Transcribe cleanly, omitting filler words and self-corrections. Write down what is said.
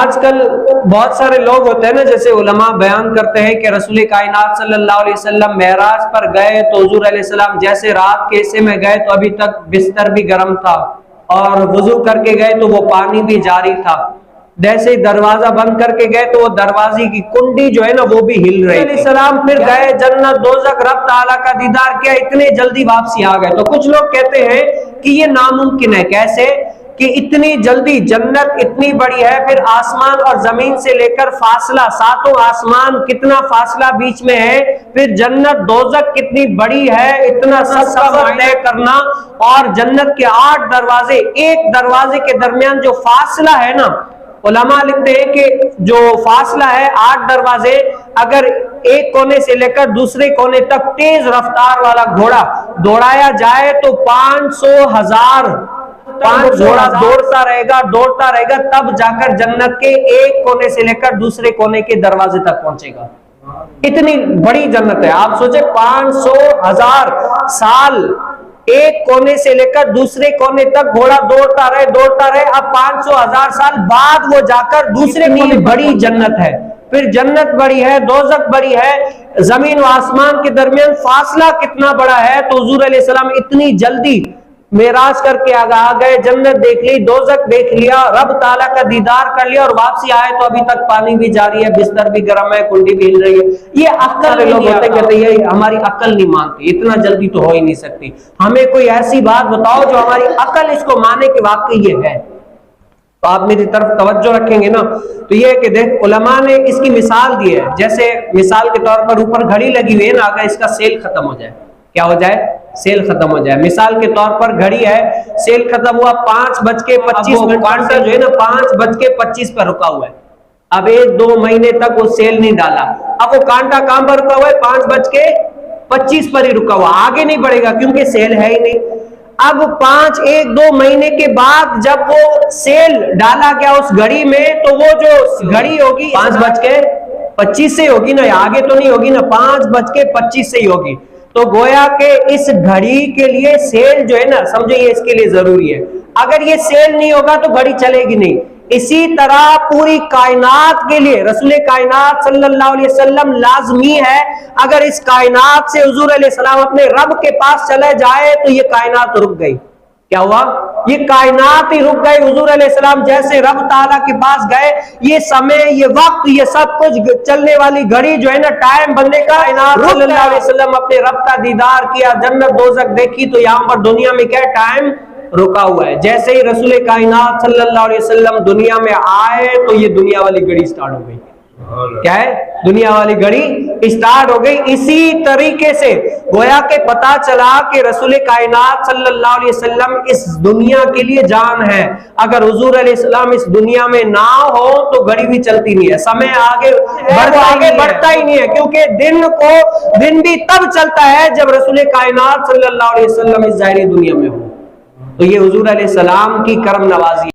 آج کل بہت سارے لوگ ہوتے ہیں نا، جیسے علماء بیان کرتے ہیں کہ رسول کائنات صلی اللہ علیہ وسلم معراج پر گئے تو حضور علیہ السلام جیسے رات کے حصے میں گئے تو ابھی تک بستر بھی گرم تھا، اور وضو کر کے گئے تو وہ پانی بھی جاری تھا، جیسے ہی دروازہ بند کر کے گئے تو وہ دروازے کی کنڈی جو ہے نا وہ بھی ہل رہی تھی۔ السلام پھر گئے جنت دوزخ، رب تعالیٰ کا دیدار کیا، اتنے جلدی واپسی آ گئے۔ تو کچھ لوگ کہتے ہیں کہ یہ ناممکن ہے۔ کیسے کہ اتنی جلدی جنت اتنی بڑی ہے، پھر آسمان اور زمین سے لے کر فاصلہ، ساتوں آسمان کتنا فاصلہ بیچ میں ہے، پھر جنت دوزخ کتنی بڑی ہے، اتنا سفر طے کرنا، اور جنت کے 8 دروازے، ایک دروازے کے درمیان جو فاصلہ ہے نا، علماء لکھتے ہیں کہ جو فاصلہ ہے 8 دروازے، اگر ایک کونے سے لے کر دوسرے کونے تک تیز رفتار والا گھوڑا دوڑایا جائے تو 500,000 گھوڑا دوڑتا رہے گا، تب جا کر جنت کے ایک کونے سے لے کر دوسرے کونے کے دروازے تک پہنچے گا۔ اتنی بڑی جنت ہے، آپ سوچیں 500,000 سال ایک کونے سے لے کر دوسرے کونے تک گھوڑا دوڑتا رہے، اب 500,000 سال بعد وہ جا کر دوسرے کونے، بڑی جنت ہے۔ پھر جنت بڑی ہے، دوزخ بڑی ہے، زمین و آسمان کے درمیان فاصلہ کتنا بڑا ہے۔ تو حضور علیہ السلام اتنی جلدی معراج کر کے آ گئے، جنت دیکھ لی، دوزخ دیکھ لیا، رب تعالیٰ کا دیدار کر لیا، اور واپسی آئے تو ابھی تک پانی بھی جاری ہے، بستر بھی گرم ہے، کنڈی بھی ہل رہی ہے۔ یہ عقل لوگ ہوتے کہتے ہیں ہماری عقل نہیں مانتی، اتنا جلدی تو ہو ہی نہیں سکتی، ہمیں کوئی ایسی بات بتاؤ جو ہماری عقل اس کو مانے کہ واقعی یہ ہے۔ تو آپ میری طرف توجہ رکھیں گے نا، تو یہ کہ دیکھ علماء نے اس کی مثال دی ہے، جیسے مثال کے طور پر اوپر گھڑی لگی ہوئی ہے نا، اگر اس کا سیل ختم ہو جائے، کیا ہو جائے، سیل ختم ہو جائے، مثال کے طور پر گھڑی ہے، سیل ختم ہوا 5:25، کانٹا جو ہے نا 5:25 پر رکا ہوا ہے، اب 1-2 مہینے تک وہ سیل نہیں ڈالا، اب وہ کانٹا کہاں پر رکا ہوا ہے، 5:25 پر ہی رکا ہوا، آگے نہیں بڑھے گا کیونکہ سیل ہے ہی نہیں۔ اب 1-2 مہینے کے بعد جب وہ سیل ڈالا گیا اس گھڑی میں، تو وہ جو گھڑی ہوگی 5:25 سے ہوگی نا، آگے تو نہیں ہوگی نا، 5:25 سے ہی ہوگی۔ تو گویا کہ اس گھڑی کے لیے سیل جو ہے نا، سمجھے یہ اس کے لیے ضروری ہے، اگر یہ سیل نہیں ہوگا تو گھڑی چلے گی نہیں۔ اسی طرح پوری کائنات کے لیے رسول کائنات صلی اللہ علیہ وسلم لازمی ہے، اگر اس کائنات سے حضور علیہ السلام اپنے رب کے پاس چلے جائے تو یہ کائنات رک گئی۔ کیا ہوا؟ یہ کائنات ہی رک گئی۔ حضور علیہ السلام جیسے رب تعالیٰ کے پاس گئے، یہ سمے، یہ وقت، یہ سب کچھ چلنے والی گھڑی جو ہے نا، ٹائم بننے کا، صلی اللہ علیہ وسلم اپنے رب کا دیدار کیا، جنت دوزخ دیکھی، تو یہاں پر دنیا میں کیا ٹائم رکا ہوا ہے۔ جیسے ہی رسول کائنات صلی اللہ علیہ وسلم دنیا میں آئے تو یہ دنیا والی گھڑی سٹارٹ ہو گئی۔ کیا ہے؟ دنیا والی گھڑی سٹارٹ ہو گئی۔ اسی طریقے سے گویا کہ پتا چلا کہ رسول کائنات صلی اللہ علیہ وسلم اس دنیا کے لیے جان ہے، اگر حضور علیہ السلام اس دنیا میں نہ ہو تو گھڑی بھی چلتی نہیں ہے، سمے آگے بڑھتا ہی نہیں ہے، کیونکہ دن بھی تب چلتا ہے جب رسول کائنات صلی اللہ علیہ وسلم اس ظاہری دنیا میں ہو۔ تو یہ حضور علیہ السلام کی کرم نوازی